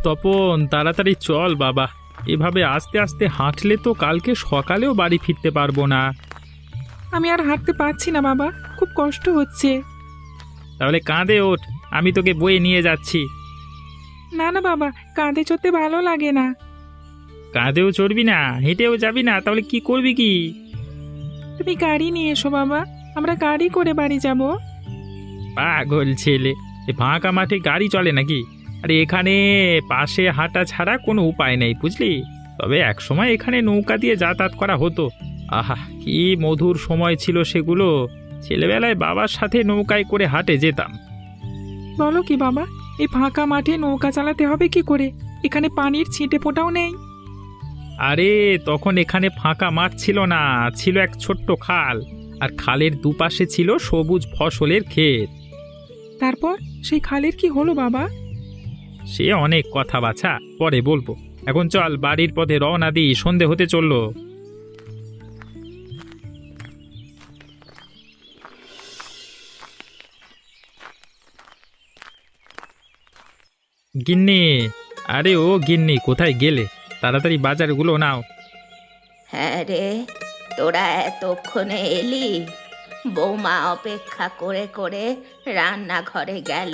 তপন, তাড়াতাড়ি চল বাবা। এভাবে আস্তে আস্তে হাঁটলে তো কালকে সকালেও বাড়ি ফিরতে পারবো না। আমি আর হাঁটতে পারছি না বাবা, খুব কষ্ট হচ্ছে। তাহলে কাঁধে ওঠ, আমি তোকে বয়ে নিয়ে যাচ্ছি। না না বাবা, কাঁধে চড়তে ভালো লাগে না। কাঁধেও চড়বি না, হেঁটেও যাবি না, তাহলে কি করবি কি? তুমি গাড়ি নিয়ে এসো বাবা, আমরা গাড়ি করে বাড়ি যাব। পাগল ছেলে, এ ফাঁকা মাঠে গাড়ি চলে নাকি? আরে এখানে পাশে হাঁটা ছাড়া কোনো উপায় নেই, বুঝলি? তবে এক সময় এখানে নৌকা দিয়ে যাতায়াত করা হতো। আহা, কি মধুর সময় ছিল সেগুলো। ছেলেবেলায় বাবার সাথে নৌকায় করে হাটে যেতাম। বলো কি বাবা, এই ফাঁকা মাঠে নৌকা চালাতে হবে কি করে? এখানে পানির ছিটে ফোঁটাও নেই। আরে তখন এখানে ফাঁকা মাঠ ছিল না, ছিল এক ছোট্ট খাল। আর খালের দুপাশে ছিল সবুজ ফসলের ক্ষেত। তারপর সেই খালের কি হলো বাবা? সে অনেক কথা বাছা, পরে বলবো। এখন চল, বাড়ির পথে রওনা দিই, সন্ধে হতে চললো। গিন্নি, আরে ও গিন্নি, কোথায় গেলে? তাড়াতাড়ি বাজারগুলো নাও। হ্যাঁ রে, তোরা এতক্ষণে এলি? বৌমা অপেক্ষা করে করে রান্নাঘরে গেল।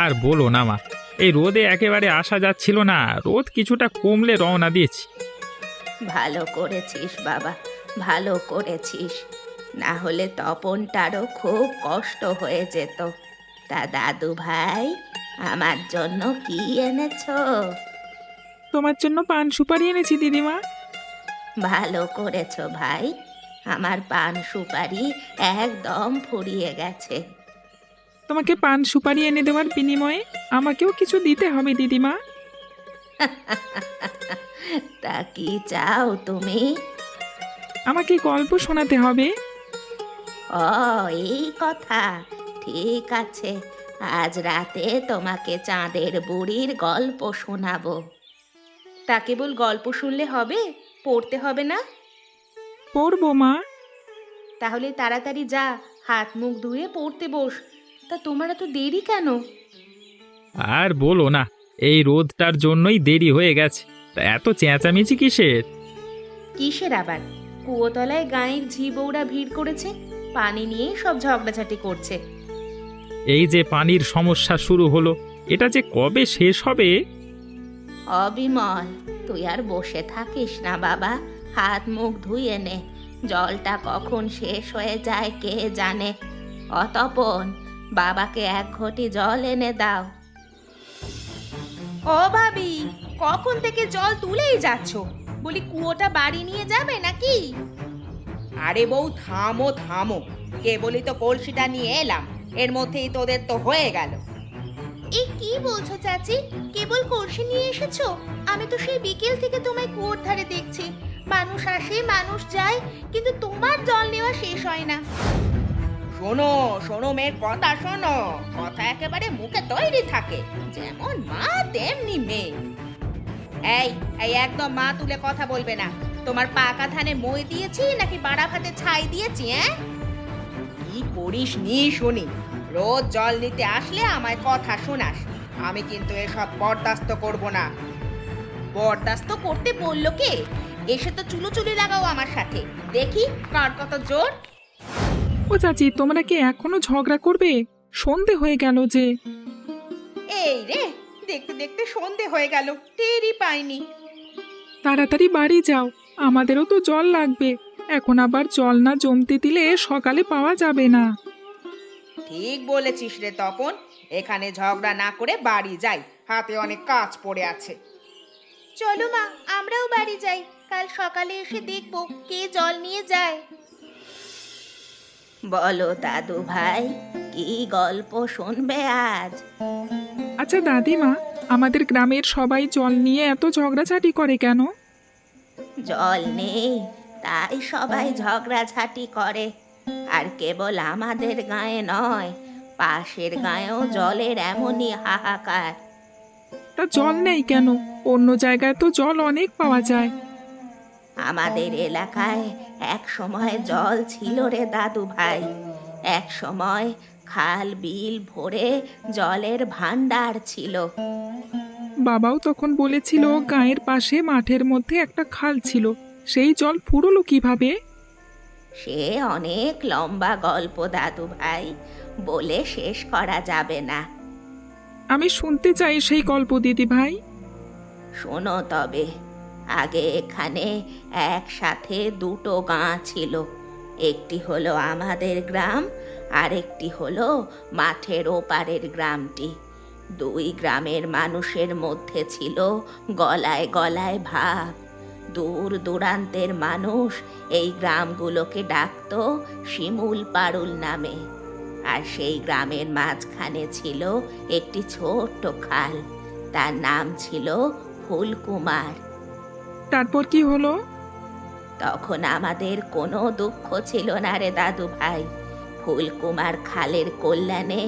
আর বলো না মা, এই রোদে একেবারে আসা যাচ্ছিল না। রোদ কিছুটা কমলে রওনা দিয়েছি। ভালো করেছিস বাবা, ভালো করেছিস। না হলে তপনটারও খুব কষ্ট হয়ে যেত। তা দাদু ভাই, আমার জন্য কি এনেছো? তোমার জন্য পান সুপারি এনেছি দিদিমা। ভালো করেছো ভাই, আমার পান সুপারি একদম ফুরিয়ে গেছে। তোমাকে পান সুপারি এনে দেওয়ার বিনিময়ে আমাকেও কিছু দিতে হবে দিদিমা। তা কি চাও তুমি? আমাকে গল্প শোনাতে হবে। ও, এই কথা, ঠিক আছে। আজ রাতে তোমাকে চাঁদের বুড়ির গল্প শোনাবো। তা কেবল গল্প শুনলে হবে? পড়তে হবে না? পড়বো মা। তাহলে তাড়াতাড়ি যা, হাত মুখ ধুয়ে পড়তে বস। তা তোমার এত দেরি কেন? আর বলো না, এই রোদটার জন্যই দেরি হয়ে গেছে। তা এত চেঁচামেচি কিসের? কিসের আবার? কুয়োতলায় গাঁয়ের ঝি বউরা ভিড় করেছে, পানি নিয়ে সব ঝগড়াঝাটি করছে। এই যে পানির সমস্যা শুরু হলো, এটা যে কবে শেষ হবে? অবিমল, তুই আর বসে থাকিস না বাবা, হাত মুখ ধুয়ে নে। জলটা কখন শেষ হয়ে যায় কে জানে। অতপন, বাবাকে এক ঘটি জল এনে দাও। ও ভাবি, কখন থেকে জল তুলেই যাচ্ছ? বলি কুয়োটা বাড়ি নিয়ে যাবে নাকি? আরে বউ, থামো থামো, কেবলই তো কলসিটা নিয়ে এলাম, এর মধ্যেই তোদের তো হয়ে গেল। এ কি বলছো চাচি? কেবল কলসি নিয়ে এসেছো? আমি তো সেই বিকেল থেকে তোমায় কুয়োর ধারে দেখছি। মানুষ আসে মানুষ যায়, কিন্তু তোমার জল নেওয়া শেষ হয় না। শোনো শোনো মেয়ের কথা শোনো, কথা একেবারে মুখে তৈরি থাকে, যেমন মা তেমনি মেয়ে। এই এই একদম মা তুলে কথা বলবে না। তোমার পাকা ধানে মই দিয়েছি নাকি বাড়া ভাতে ছাই দিয়েছি? কি করিস নি শুনি? রোজ জল নিতে আসলে আমায় কথা শোনাস। আমি কিন্তু এসব বরদাস্ত করব না। বরদাস্ত করতে বললো কে? এসে তো চুলোচুলি লাগাও আমার সাথে, দেখি কার কত জোর। ও চাচি, তোমরা কি এখনো ঝগড়া করবে? সন্ধে হয়ে গেল যে। এই রে, দেখতে দেখতে সন্ধে হয়ে গেল, টেরই পাইনি। তাড়াতাড়ি বাড়ি যাও, আমাদেরও তো জল লাগবে। এখন আবার জল না জমতে দিলে সকালে পাওয়া যাবে না। ঠিক বলেছিস রে তপন, এখানে ঝগড়া না করে বাড়ি যাই, হাতে অনেক কাজ পড়ে আছে। চলো মা, আমরাও বাড়ি যাই। কাল সকালে এসে দেখবো কে জল নিয়ে যায়। বলো দাদু ভাই, কি গল্প শুনবে আজ? আচ্ছা দাদিমা, আমাদের গ্রামের সবাই জল নিয়ে এত ঝগড়াঝাটি করে কেন? জল নেই তাই সবাই ঝগড়াঝাটি করে। আর কেবল আমাদের গায়ে নয়, পাশের গায়েও জলের এমনই হাহাকার। তা জল নেই কেন? অন্য জায়গায় তো জল অনেক পাওয়া যায়। আমাদের এলাকায় এক সময় জল ছিল রে দাদু ভাই। এক সময় খাল বিল ভরে জলের ভান্ডার ছিল। বাবাও তখন বলেছিল গায়ের পাশে মাঠের মধ্যে একটা খাল ছিল, সেই জল ফুরলো কিভাবে? সে অনেক লম্বা গল্প দাদু ভাই, বলে শেষ করা যাবে না। আমি শুনতে চাই সেই গল্প দিদি ভাই। শোনো তবে, আগে এখানে একসাথে দুটো গাঁ ছিল। একটি হলো আমাদের গ্রাম, আর একটি হলো মাঠের ওপারের গ্রামটি। দুই গ্রামের মানুষের মধ্যে ছিল গলায় গলায় ভাব। দূর দূরান্তের মানুষ এই গ্রামগুলোকে ডাকতো শিমুল পাড়ুল নামে। আর সেই গ্রামের মাঝখানে ছিল একটি ছোট্ট খাল, তার নাম ছিল ফুলকুমার। তারপর কি হলো? তখন আমাদের কোনো দুঃখ ছিল না রে দাদু ভাই। ফুলকুমার খালের কল্যাণে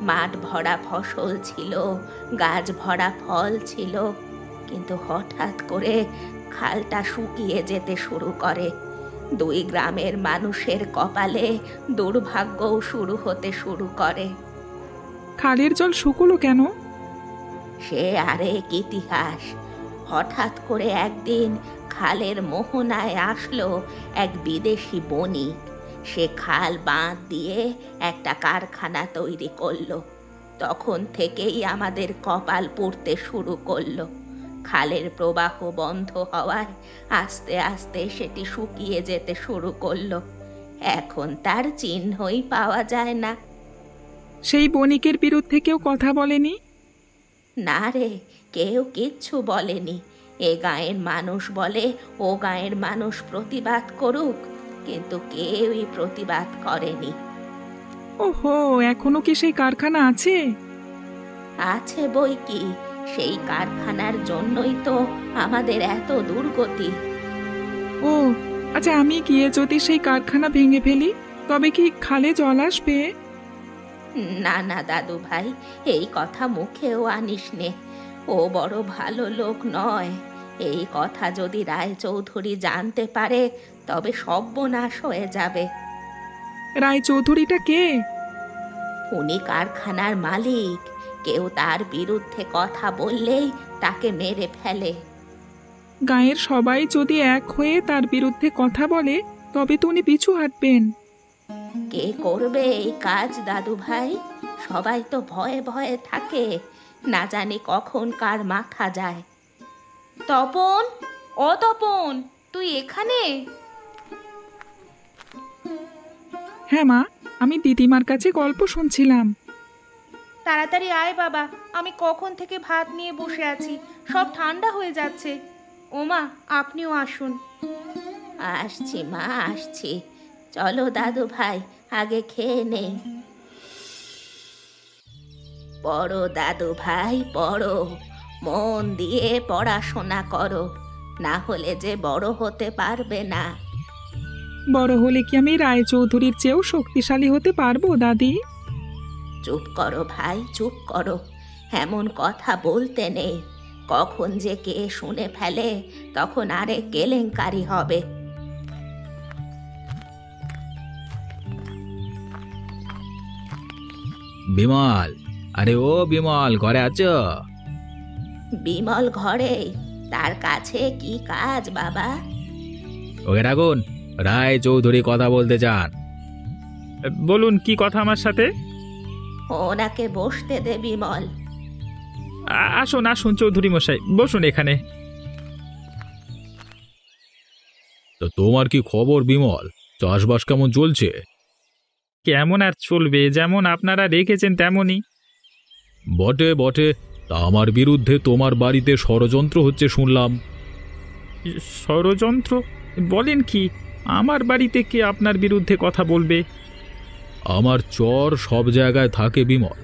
মাঠ ভরা ফসল ছিল, গাছ ভরা ফল ছিল। কিন্তু হঠাৎ করে খালটা শুকিয়ে যেতে শুরু করে। দুই গ্রামের মানুষের কপালে দুর্ভাগ্যও শুরু হতে শুরু করে। খালের জল শুকলো কেন? সে আরেক ইতিহাস। হঠাৎ করে একদিন খালের মোহনায় আসলো এক বিদেশি বণিক। সে খাল বাঁধ দিয়ে একটা কারখানা তৈরি করলো। তখন থেকেই আমাদের কপাল পুড়তে শুরু করলো। খালের প্রবাহ বন্ধ হওয়ায় আস্তে আস্তে সেটি শুকিয়ে যেতে শুরু করলো। এখন তার চিহ্নই পাওয়া যায় না। সেই বণিকের বিরুদ্ধে কেউ কথা বলেনি? না রে, কেউ কিচ্ছু বলেনি। এ গাঁয়ের মানুষ বলে ও গাঁয়ের মানুষ প্রতিবাদ করুক, কিন্তু কেউই প্রতিবাদ করেনি। ওহো, এখনো কি সেই কারখানা আছে? আছে বই কি, সেই কারখানার জন্যই তো আমাদের এত দুর্গতি। ও আচ্ছা, আমি গিয়ে যদি সেই কারখানা ভেঙে ফেলি তবে কি খালে জল আসবে? না না দাদু ভাই, এই কথা মুখেও আনিস নে। ও বড় ভালো লোক নয়। এই কথা যদি রায়চৌধুরী জানতে পারে তবে সর্বনাশ হয়ে যাবে। রায়চৌধুরীটা কে? উনি কারখানার মালিক। কেউ তার বিরুদ্ধে কথা বললেই তাকে মেরে ফেলে। গায়ের সবাই যদি এক হয়ে তার বিরুদ্ধে কথা বলে তবে তো উনি পিছু হাঁটবেন। কে করবে এই কাজ দাদু ভাই? সবাই তো ভয়ে ভয়ে থাকে, না জানি কখন কার মাথা যায়। তপন, ও তপন, তুই এখানে? হ্যাঁ মা, আমি দিদিমার কাছে গল্প শুনছিলাম। তাড়াতাড়ি আয় বাবা, আমি কখন থেকে ভাত নিয়ে বসে আছি, সব ঠান্ডা হয়ে যাচ্ছে। ওমা, আপনিও আসুন। আসছি মা, আসছি। চলো দাদু ভাই, আগে খেয়ে নেই। পড়ো দাদু ভাই, পড়ো। মন দিয়ে পড়াশোনা করো, না হলে যে বড় হতে পারবে না। বড় হলে কি আমি রায়চৌধুরীর চেয়েও শক্তিশালী হতে পারবো দাদি? চুপ করো ভাই, চুপ করো। এমন কথা বলতে নেই। কখন যে কে শুনে ফেলে তখন আরেক কেলেঙ্কারি হবে। বিমল, আরে ও বিমল, ঘরে আছো? বিমল ঘরে? তার কাছে কি কাজ বাবা? ওকে ডাকুন, রায় চৌধুরী কথা বলতে চান। বলুন, কি কথা আমার সাথে? ওনাকে বসতে দে বিমল। আসুন আসুন চৌধুরী মশাই, বসুন এখানে। তো তোমার কি খবর বিমল? চাষবাস কেমন চলছে? কেমন আর চলবে, যেমন আপনারা রেখেছেন তেমনই। বটে বটে, তা আমার বিরুদ্ধে তোমার বাড়িতে ষড়যন্ত্র হচ্ছে শুনলাম। ষড়যন্ত্র? বলেন কি? আমার বাড়িতে কে আপনার বিরুদ্ধে কথা বলবে? আমার চর সব জায়গায় থাকে বিমল।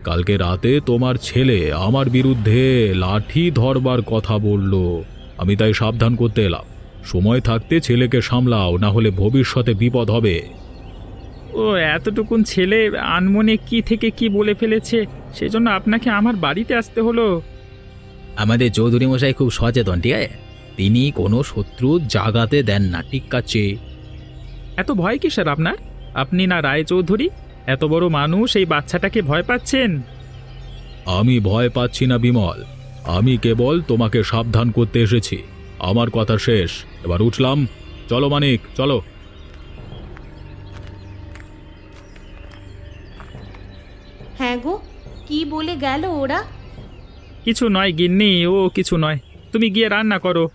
কালকে রাতে তোমার ছেলে আমার বিরুদ্ধে লাঠি ধরবার কথা বলল। আমি তাই সাবধান করতে এলাম। সময় থাকতে ছেলেকে সামলাও, না হলে ভবিষ্যতে বিপদ হবে। ও এতটুকুন ছেলে আনমনে কি থেকে কি বলে ফেলেছে, সেজন্য আপনাকে আমার বাড়িতে আসতে হলো। আমাদের চৌধুরী মশাই খুব সচেতন, ঠিক আছে? তিনি কোনো শত্রু জাগাতে দেন না, ঠিক আছে? এত ভয় কিসের আপনার? আপনি না রায়চৌধুরী, এত বড় মানুষ, এই বাচ্চাটাকে ভয় পাচ্ছেন? আমি ভয় পাচ্ছি না বিমল। আমি কেবল তোমাকে সাবধান করতে এসেছি। আমার কথা শেষ, এবার উঠলাম। চলো মানিক, চলো। হ্যাঁ গো, কি বলে গেল ওরা? কিছু নয় গিন্নি, ও কিছু নয়, তুমি গিয়ে রান্না করো।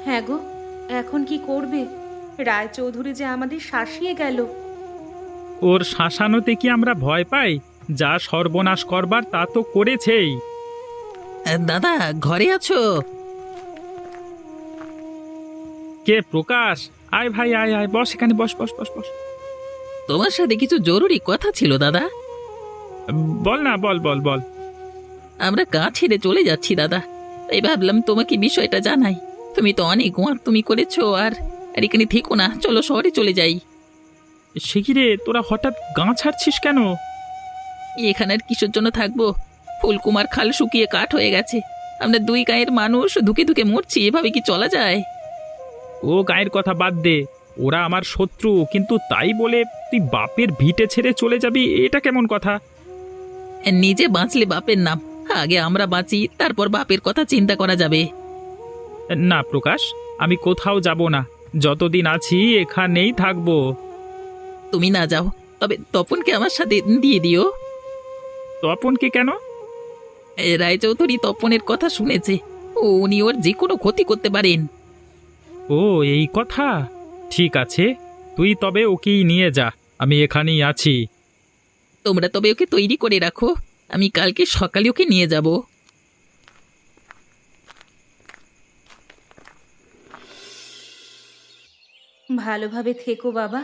হ্যাঁ গো, এখন কি করবে? রায়চৌধুরী যে আমাদের শাসিয়ে গেল। ওর শাসানোতে কি আমরা ভয় পাই? যা সর্বনাশ করবার তা তো করেছেই। দাদা, ঘরে আছো? কে? প্রকাশ? আয় ভাই, আয় আয়, বস এখানে, বস বস বস বস। তোমার সাথে কিছু জরুরি কথা ছিল দাদা। বল না, বল বল বল। আমরা কাজ ছেড়ে চলে যাচ্ছি দাদা, তাই ভাবলাম তোমাকে বিষয়টা জানাই। তুমি তো অনেক তুমি করেছো, আর আর এখানে থেকো না, চলো শহরে চলে যাই। সে কি রে, তোরা হঠাৎ গাঁ ছাড়ছিস কেন? এখানে আর কিসের জন্য থাকবো? ফুলকুমার খাল শুকিয়ে কাঠ হয়ে গেছে, আমরা দুই গায়ের মানুষ ধুকে ধুকে মরছি, এভাবে কি চলা যায়? ও গায়ের কথা বাদ দে, ওরা আমার শত্রু, কিন্তু তাই বলে তুই বাপের ভিটে ছেড়ে চলে যাবি, এটা কেমন কথা? নিজে বাঁচলে বাপের নাম, আগে আমরা বাঁচি, তারপর বাপের কথা চিন্তা করা যাবে। না প্রকাশ, আমি কোথাও যাব না, যতদিন আছি এখানেই থাকবো। তুমি না যাও, তবে তপনকে আমার সাথে দিয়ে দিও। তপনকে কেন? রায়চৌধুরী তপনের কথা শুনেছে, উনি ওর যে কোনো ক্ষতি করতে পারেন। ও এই কথা, ঠিক আছে, তুই তবে ওকেই নিয়ে যা, আমি এখানেই আছি। তোমরা তবে ওকে তৈরি করে রাখো, আমি কালকে সকালে ওকে নিয়ে যাব। ভালোভাবে থেকো বাবা,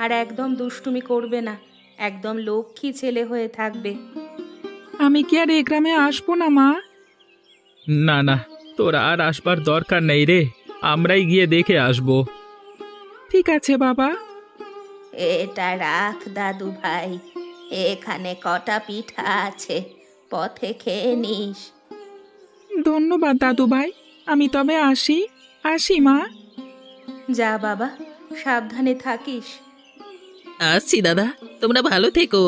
আর একদম দুষ্টুমি করবে না, একদম লক্ষ্মী ছেলে হয়ে থাকবে। আমি কি আর এ গ্রামে আসবো না মা? না না, তোর আর আসবার দরকার নেই রে, আমরাই গিয়ে দেখে আসবো। ঠিক আছে বাবা। এটা রাখ দাদু ভাই, এখানে কটা পিঠা আছে, পথে খেয়ে নিস। ধন্যবাদ দাদু ভাই, আমি তবে আসি। আসি মা। যা বাবা, সাবধানে থাকিস। আসছি দাদা, তোমরা ভালো থেকো।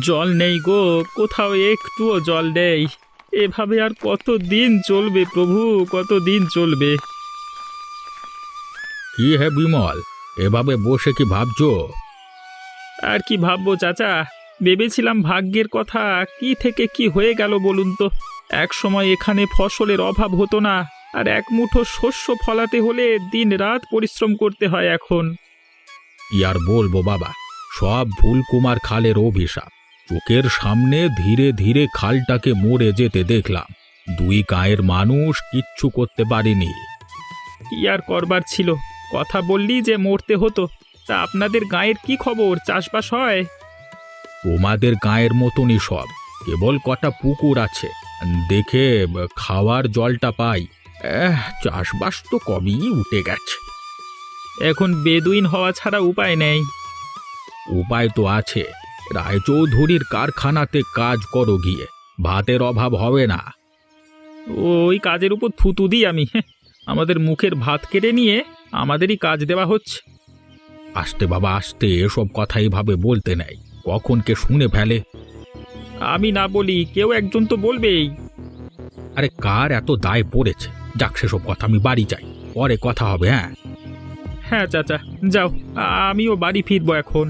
জল নেই গো, কোথাও একটুও জল নেই, এভাবে আর কত দিন চলবে প্রভু, কত দিন চলবে? কি হে বিমল, এভাবে বসে কি ভাবছো? আর কি ভাববো চাচা, ভেবেছিলাম ভাগ্যের কথা, কি থেকে কি হয়ে গেল বলুন তো। এক সময় এখানে ফসলের অভাব হতো না, আর এক মুঠো শস্য ফলাতে হলে দিন রাত পরিশ্রম করতে হয় এখন। কি আর বলবো বাবা, সব ফুলকুমার খালের অভিশাপ। চোখের সামনে ধীরে ধীরে খালটাকে মরে যেতে দেখলাম, দুই গায়ের মানুষ কিচ্ছু করতে পারেনি। কি আর করবার ছিল, কথা বললি যে মরতে হতো। তা আপনাদের গায়ের কি খবর, চাষবাস হয়? তোমাদের গায়ের মতনই সব, কেবল কটা পুকুর আছে, দেখে খাওয়ার জলটা পাই। চাষবাস তো কবেই উঠে গেছে। এখন বেদুইন হওয়া ছাড়া উপায় নেই। উপায় তো আছে, রায়চৌধুরীর কারখানাতে কাজ করো গিয়ে, ভাতের অভাব হবে না। ওই কাজের উপর থুতু দিই আমি, আমাদের মুখের ভাত কেড়ে নিয়ে আমাদেরই কাজ দেওয়া হচ্ছে। আস্তে বাবা আস্তে, এসব কথা এইভাবে বলতে নেই, কখন কে শুনে ফেলে। আমি না বলি কেউ একজন তো বলবেই। আরে কার এত দায় পড়েছে, যাক সেসব কথা, আমি বাড়ি যাই, পরে কথা হবে। হ্যাঁ হ্যাঁ চাচা, যাও, আমিও বাড়ি ফিরবো এখন।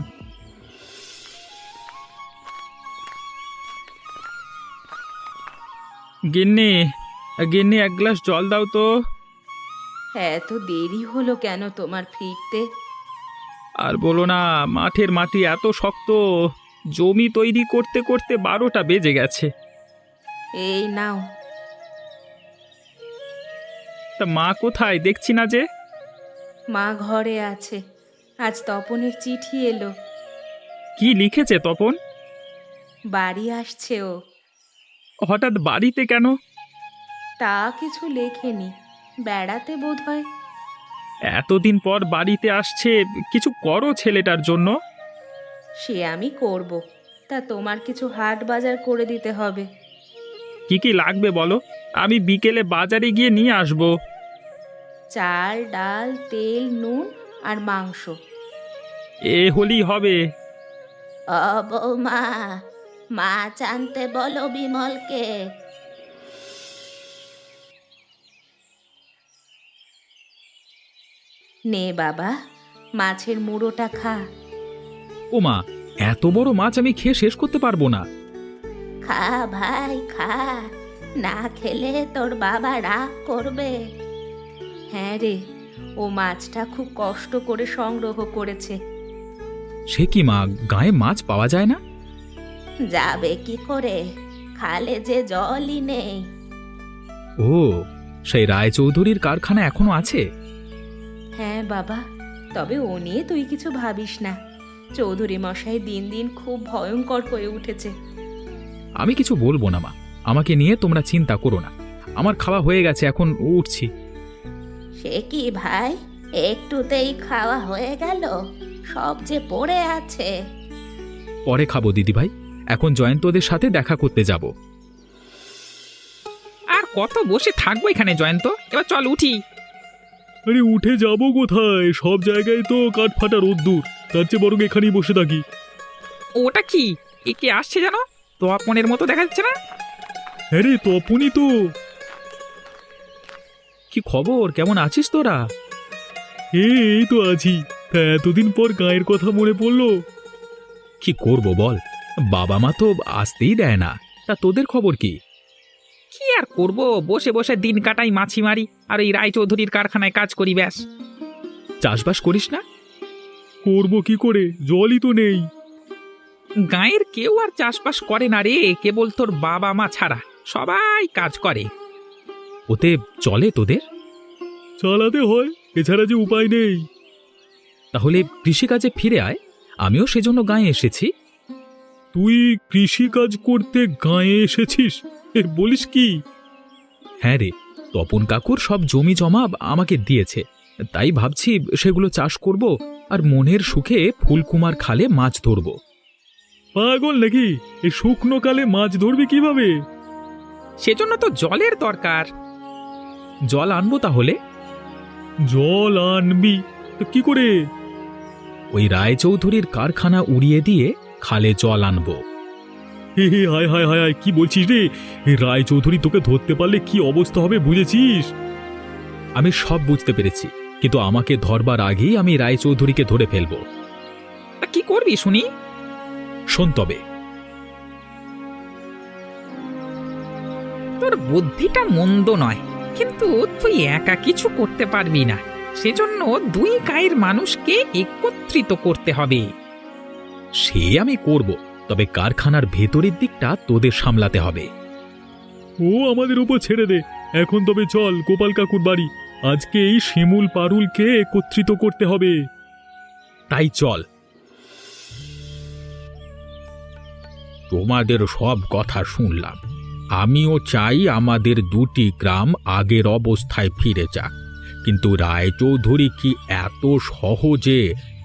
গিন্নি, গিন্নি, এক গ্লাস জল দাও তো। এত দেরি হলো কেন তোমার ফিরতে? আর বলো না, মাঠের মাটি এত শক্ত, জমি তৈরি করতে করতে 12টা বেজে গেছে। এই নাও। তা মা কোথায়, দেখছি না যে? মা ঘরে আছে, আজ তপনের চিঠি এলো। কি লিখেছে তপন? বাড়ি আসছে ও। হঠাৎ বাড়িতে কেন? তা কিছু লেখেনি, বেড়াতে বোধহয়। এতদিন পর বাড়িতে আসছে, কিছু করো ছেলেটার জন্য। সে আমি করব, তা তোমার কিছু হাট বাজার করে দিতে হবে। কি কি লাগবে বলো, আমি বিকেলে বাজারে গিয়ে নিয়ে আসবো। চাল, ডাল, তেল, নুন আর মাংস। এ হলেই হবে। ও বৌমা, মাছ আনতে বলো বিমলকে। নে বাবা, মাছের মুড়োটা খা। ও মা, এত বড় মাছ আমি খেয়ে শেষ করতে পারবো না। খা ভাই খা, না খেলে তোর বাবা রাগ করবে। হ্যাঁ রে, ও মাছটা খুব কষ্ট করে সংগ্রহ করেছে। সে কি মা, গায়ে মাছ পাওয়া যায় না? যাবে কি করে, খালে যে জলই নেই। ও, সেই রায়চৌধুরীর কারখানা এখনো আছে? হ্যাঁ বাবা, তবে ও নিয়ে তুই কিছু ভাবিস না। চৌধুরী মশাই দিন দিন খুব ভয়ঙ্কর হয়ে উঠেছে। আমি কিছু বলবো না মা, আমাকে নিয়ে তোমরা চিন্তা করো না। আমার খাওয়া হয়ে গেছে, এখন উঠছি। সে কি ভাই, একটুতেই খাওয়া হয়ে গেল? সব যে পড়ে আছে। পরে খাবো দিদিভাই, এখন জয়ন্তদের সাথে দেখা করতে যাব। আর কত বসে থাকবো এখানে জয়ন্ত, এবার চল উঠি। আরে উঠে যাব কোথায়, সব জায়গায় তো কাঠ ফাটা রোদ্দুর, তার চেয়ে বরং এখানেই বসে থাকি। ওটা কি, এ কে আসছে জানো? তো আপনের মতো দেখা যাচ্ছে না? হ্যাঁ রে, তপনই তো। কি খবর, কেমন আছিস তোরা? এই তো আছি। তা এতদিন পর গায়ের কথা মনে পড়লো। কি করব বল, বাবা মা তো আসতেই দেয় না। তা তোদের খবর কি? কি আর করব, বসে বসে দিন কাটাই, মাছি মারি আর এই রায়চৌধুরীর কারখানায় কাজ করি, ব্যাস। চাষবাস করিস না? করব কি করে, জলই তো নেই। গাঁয়ের কেউ আর চাষবাস করে না রে, কেবল তোর বাবা মা ছাড়া সবাই কাজ করে। ওতে চলে তোদের? চালাতে হয়, এছাড়া যে উপায় নেই। তাহলে কৃষিকাজে ফিরে আয়, আমিও সেজন্য গাঁয়ে এসেছি। তুই কৃষিকাজ করতে গাঁয়ে এসেছিস, বলিস কি? হ্যাঁ রে, তপন কাকুর সব জমি জমা আমাকে দিয়েছে, তাই ভাবছি সেগুলো চাষ করব আর মনের সুখে ফুলকুমার খালে মাছ ধরব। পাগল নাকি, এই শুকনো কালে মাছ ধরবি কিভাবে? সেজন্য তো জলের দরকার। জল আনবো তাহলে? জল আনবি তো কি করে? ওই রায়চৌধুরীর কারখানা উড়িয়ে দিয়ে খালে জল আনবো। হে হে, হায় হায় হায় হায়, কি বলছিস রে? রায়চৌধুরী তোকে ধরতে পারলে কি অবস্থা হবে বুঝেছিস? আমি সব বুঝতে পেরেছি, কিন্তু আমাকে ধরবার আগেই আমি রায়চৌধুরীকে ধরে ফেলবো। তা কি করবি শুনি? শোন তবে। তোর বুদ্ধিটা মন্দ নয়, কিন্তু তুই একা কিছু করতে পারবি না। সেজন্য দুই গায়ের মানুষকে একত্রিত করতে হবে। সে আমি করব, তবে কারখানার ভেতরের দিকটা তোদের সামলাতে হবে। ও আমাদের উপর ছেড়ে দে। এখন তবে চল গোপাল কাকুর বাড়ি, আজকে এই শিমুল পারুলকে একত্রিত করতে হবে। তাই চল। তোমাদের সব কথা শুনলাম, আমিও চাই আমাদের দুটি গ্রাম আগের অবস্থায় ফিরে যাক, কিন্তু রায়চৌধুরী কি এত সহজে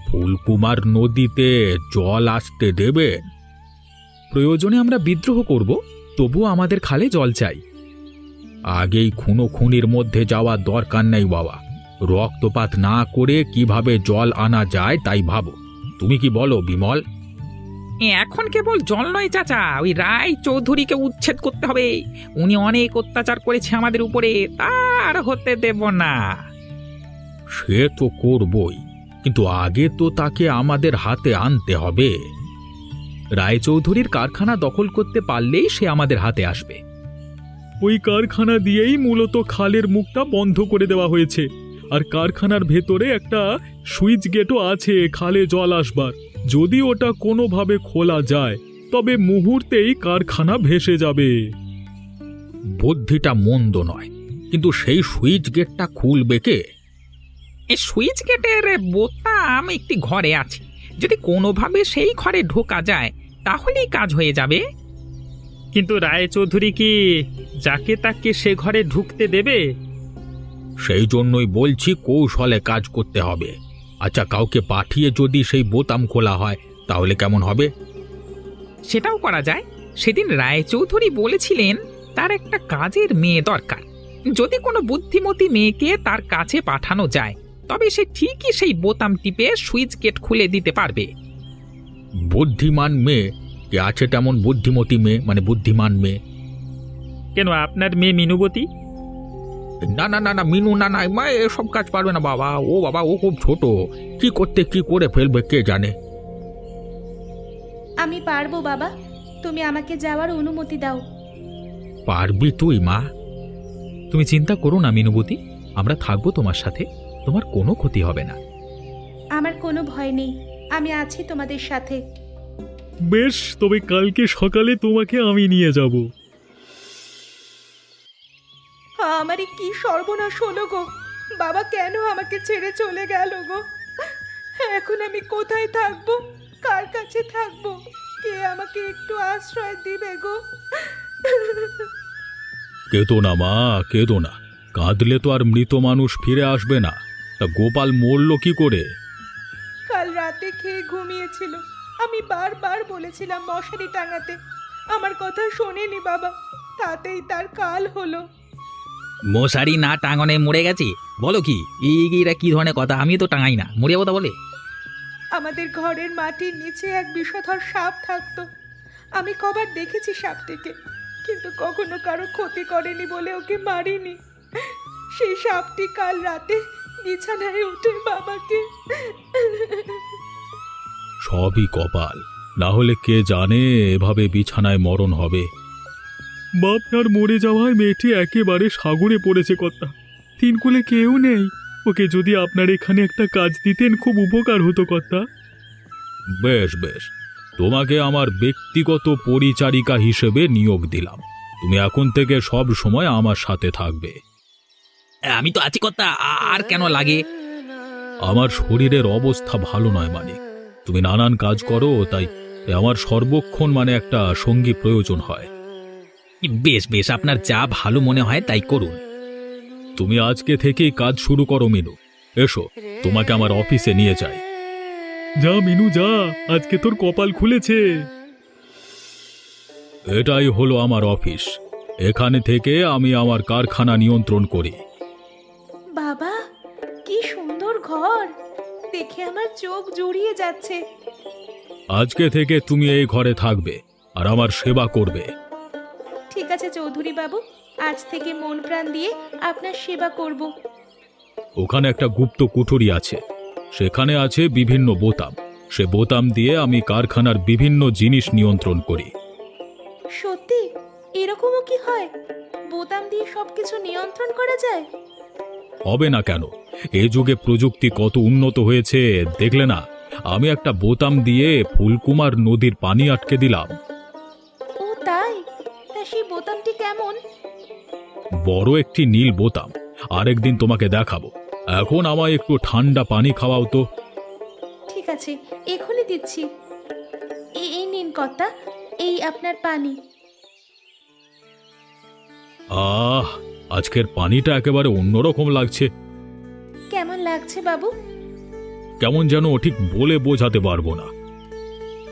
ফুলকুমার নদীতে জল আসতে দেবেন? প্রয়োজনে আমরা বিদ্রোহ করব, তবুও আমাদের খালে জল চাই। আগেই খুনোখুনির মধ্যে যাওয়ার দরকার নেই বাবা, রক্তপাত না করে কিভাবে জল আনা যায় তাই ভাবো। তুমি কি বলো বিমল? এখন কেবল জল নয় চাচা, ওই রায় চৌধুরীকে উচ্ছেদ করতে হবে। উনি অনেক অত্যাচার করেছে আমাদের উপরে, তার হতে দেব না। সে তো করবই, কিন্তু আগে তো তাকে আমাদের হাতে আনতে হবে। রায়চৌধুরীর কারখানা দখল করতে পারলেই সে আমাদের হাতে আসবে। ওই কারখানা দিয়েই মূলত খালের মুখটা বন্ধ করে দেওয়া হয়েছে, আর কারখানার ভেতরে একটা সুইচ গেটও আছে খালে জল আসবার। যদি ওটা কোনোভাবে খোলা যায় তবে মুহূর্তেই কারখানা ভেসে যাবে। বুদ্ধিটা মন্দ নয়, কিন্তু সেই সুইচ গেটটা খুলবে কে? এই সুইচ গেটের বোতাম একটি ঘরে আছে, যদি কোনোভাবে সেই ঘরে ঢোকা যায় তাহলেই কাজ হয়ে যাবে। কিন্তু রায়চৌধুরী কি যাকে তাকে সে ঘরে ঢুকতে দেবে? সেই জন্যই বলছি কৌশলে কাজ করতে হবে। আচ্ছা, কাউকে পাঠিয়ে যদি সেই বোতাম খোলা হয় তাহলে কেমন হবে? সেটাও করা যায়। সেদিন রায়চৌধুরী বলেছিলেন তার একটা কাজের মেয়ে দরকার। যদি কোনো বুদ্ধিমতী মেয়েকে তার কাছে পাঠানো যায় তবে সে ঠিকই সেই বোতাম টিপে সুইচ গেট খুলে দিতে পারবে। বুদ্ধিমান মেয়ে? কে আছে তেমন বুদ্ধিমতী মেয়ে, মানে বুদ্ধিমান মেয়ে? কেন, আপনার মেয়ে মিনুবতী? না না না না, মিনু না না, মা এসব কাজ পারবে না বাবা। ও বাবা, ও খুব ছোট, কি করতে কি করে ফেলবে কে জানে। আমি পারবো বাবা, তুমি আমাকে যাওয়ার অনুমতি দাও। পারবি তুই মা? তুমি চিন্তা করো না মিনুবতী, আমরা থাকবো তোমার সাথে, তোমার কোনো ক্ষতি হবে না। আমার কোনো ভয় নেই, আমি আছি তোমাদের সাথে। বেশ, তবে কালকে সকালে তোমাকে আমি নিয়ে যাব। আমারই কি সর্বনাশ হলো গো! বাবা কেন আমাকে ছেড়ে চলে গেল গো? এখন আমি কোথায় থাকবো, কার কাছে থাকবো? কে আমাকে একটু আশ্রয় দিবে গো? কেঁদো না মা, কেঁদো না। কাঁদলে তো আর মৃত মানুষ ফিরে আসবে না। তা গোপাল মরল কি করে? কাল রাতে খেয়ে ঘুমিয়েছিল, আমি বারবার বলেছিলাম মশারি টাঙাতে, আমার কথা শোনেনি বাবা, তাতেই তার কাল হলো। মশারি না টাঙনে মরে গেছে? বলো কি, এইরা কি ধরনের কথা? আমি তো টাঙাই না, মরে কথা বলে। আমাদের ঘরের মাটির নিচে এক বিষধর সাপ থাকতো, আমি কবার দেখেছি সাপটিকে, কিন্তু কখনো কারো ক্ষতি করেনি বলে ওকে মারিনি। সেই সাপটি কাল রাতে বিছানায় উঠে বাবাকে। সবই কপাল, না হলে কে জানে এভাবে বিছানায় মরণ হবে। বাপনার মরে যাওয়ায় মেয়েটি একেবারে সাগরে পড়েছে কর্তা। তিনকুলে কেউ নেই, ওকে যদি আপনার এখানে একটা কাজ দিতেন খুব উপকার হতো কর্তা। বেশ বেশ, তোমাকে আমার ব্যক্তিগত পরিচারিকা হিসেবে নিয়োগ দিলাম। তুমি এখন থেকে সব সময় আমার সাথে থাকবে। আমি তো আছি কর্তা, আর কেন লাগে? আমার শরীরের অবস্থা ভালো নয় মানে, তুমি নানান কাজ করো, তাই আমার সর্বক্ষণ মানে একটা সঙ্গী প্রয়োজন হয়। বেশ বেশ, আপনার যা ভালো মনে হয় তাই করুন। তুমি আজকে থেকেই কাজ শুরু করো মিনু। এসো, তোমাকে আমার অফিসে নিয়ে যাই। যা মিনু যা, আজকে তোর কপাল খুলেছে। এটাই হলো আমার অফিস, এখানে থেকে আমি আমার কারখানা নিয়ন্ত্রণ করি। বাবা, কি সুন্দর ঘর, দেখে আমার চোখ জুড়িয়ে যাচ্ছে। আজকে থেকে তুমি এই ঘরে থাকবে আর আমার সেবা করবে। ঠিক আছে চৌধুরী বাবু, আজ থেকে মন প্রাণ দিয়ে আপনার সেবা করব। ওখানে একটা গুপ্ত কুঠুরি আছে, সেখানে আছে বিভিন্ন বোতাম। সে বোতাম দিয়ে আমি কারখানার বিভিন্ন জিনিস নিয়ন্ত্রণ করি। সত্যি এরকমও কি হয়? বোতাম দিয়ে সবকিছু নিয়ন্ত্রণ করা যায়? হবে না কেন, এই যুগে প্রযুক্তি কত উন্নত হয়েছে দেখলে না? আমি একটা বোতাম দিয়ে ফুলকুমার নদীর পানি আটকে দিলাম। ও তাই? তা সেই বোতামটি কেমন? বড় একটি নীল বোতাম, আরেকদিন তোমাকে দেখাবো। এখন আমায় একটু ঠান্ডা পানি খাওয়াও তো। ঠিক আছে, এখনই দিচ্ছি। এই নিন কর্তা, এই আপনার পানি। আহ, আজকের পানিটা একেবারে অন্যরকম লাগছে। কেমন লাগছে বাবু? কেমন যেন ঠিক বলে বোঝাতে পারবো না।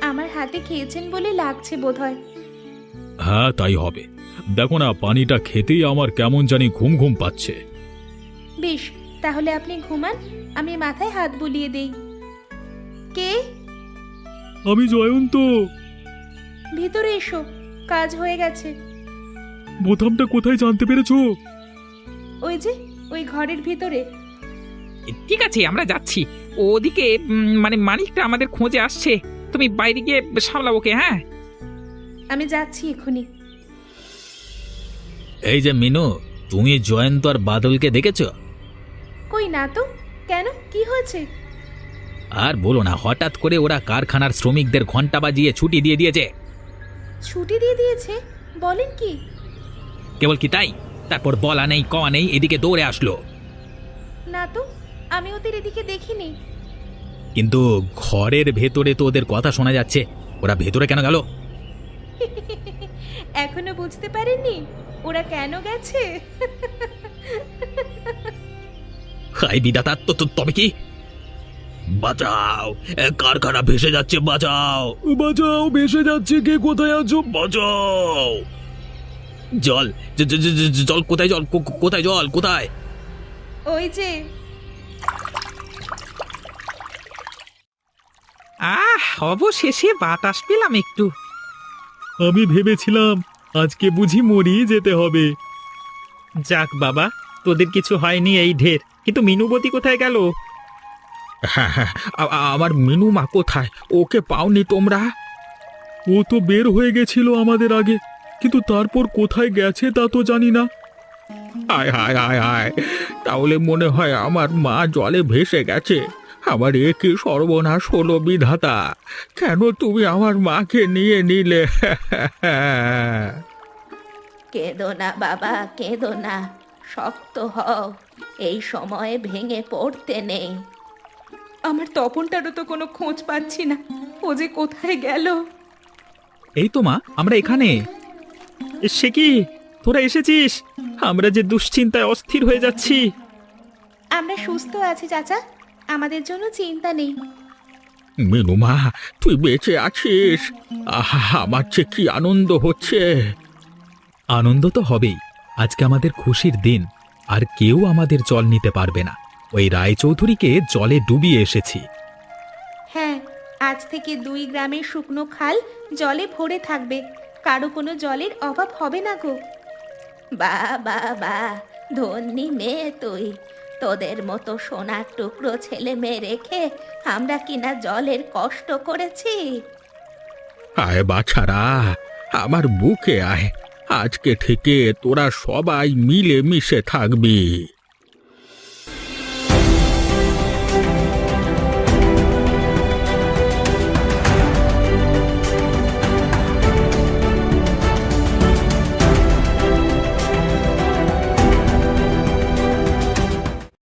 আমার হাতে খেয়েছেন বলে লাগছে বোধহয়। হ্যাঁ, তাই হবে। দেখো না, পানিটা খেতেই আমার কেমন জানি ঘুম ঘুম পাচ্ছে। বেশ, তাহলে আপনি ঘুমান, আমি মাথায় হাত বুলিয়ে দেই। কে? আমি জয়ন্ত। ভিতরে এসো, কাজ হয়ে গেছে। বোতামটা কোথায় জানতে পেরেছো? ওই যে ওই ঘরের ভিতরে। ঠিক আছে, আমরা যাচ্ছি। ওদিকে মানে মানিকটা আমাদের খোঁজে আসছে, তুমি বাইরে গিয়ে সামলাও ওকে। হ্যাঁ, আমি যাচ্ছি এখনই। এই যে মিনু, তুমি জয়ন্ত আর বাদলকে দেখেছো? কই না তো, কেন, কি হয়েছে? আর বলো না, হঠাৎ করে ওরা কারখানার শ্রমিকদের ঘন্টা বাজিয়ে ছুটি দিয়ে দিয়েছে। ছুটি দিয়ে দিয়েছে? বলেন কি? কেবল কি তাই, তারপর বলা নেই কওয়া নেই এদিকে দৌড়ে আসলো। না তো, আমি ওদের এদিকে দেখিনি। কিন্তু ঘরের ভেতরে তো ওদের কথা শোনা যাচ্ছে। ওরা ভেতরে কেন গেল? এখনো বুঝতে পারেননি ওরা কেন গেছে? হাই বিধাতা, তবে কি? বাঁচাও, কারখানা ভেসে যাচ্ছে, বাঁচাও বাঁচাও, ভেসে যাচ্ছে, কে কোথায় আছো, বাঁচাও। জল, জল কোথায়, জল কোথায়, জল কোথায়? ওই যে অবশেষে বাতাস পেলাম একটু। আমি ভেবেছিলাম আজকে বুঝি মরি যেতে হবে। যাক বাবা, তোদের কিছু হয়নি এই ঢের, কিন্তু মিনুবতী কোথায় গেল? হ্যাঁ হ্যাঁ, আমার মিনু মা কোথায়, ওকে পাওনি তোমরা? ও তো বের হয়ে গেছিল আমাদের আগে, কিন্তু তারপর কোথায় গেছে তা তো জানি না। হায় হায় হায় হায়, তাহলে মনে হয় আমার মা জলে ভেসে গেছে। আমার এ কি সর্বনাশ হলো বিধাতা, কেন তুমি আমার মাকে নিয়ে নিলে? কেঁদো না বাবা, কেঁদো না, শক্ত হও, এই সময়ে ভেঙে পড়তে নেই। আমার তপনটারও তো কোনো খোঁজ পাচ্ছি না, ও যে কোথায় গেল। এই তো মা, আমরা এখানে। সে কি, তোরা এসেছিস? আমরা যে দুশ্চিন্তায় অস্থির হয়ে যাচ্ছি। আমরা সুস্থ আছি চাচা, আমাদের জন্য চিন্তা নেই। মিনু মা, তুই বেঁচে আছিস, আহা, আমার যে কি আনন্দ হচ্ছে। আনন্দ তো হবেই, আজকে আমাদের খুশির দিন, আর কেউ আমাদের জল নিতে পারবে না। ওই রায়চৌধুরীকে জলে ডুবিয়ে এসেছি। হ্যাঁ, আজ থেকে 2 গ্রামের শুকনো খাল জলে ভরে থাকবে, কারো কোনো জলের অভাব হবে না গো। বা বা বা, ধন্যি মেয়ে তুই, তোদের মতো সোনার টুকরো ছেলে মেয়ে রেখে আমরা কিনা জলের কষ্ট করেছি। আয় বাছারা, আমার বুকে আয়, আজকে থেকে তোরা সবাই মিলে মিশে থাকবি।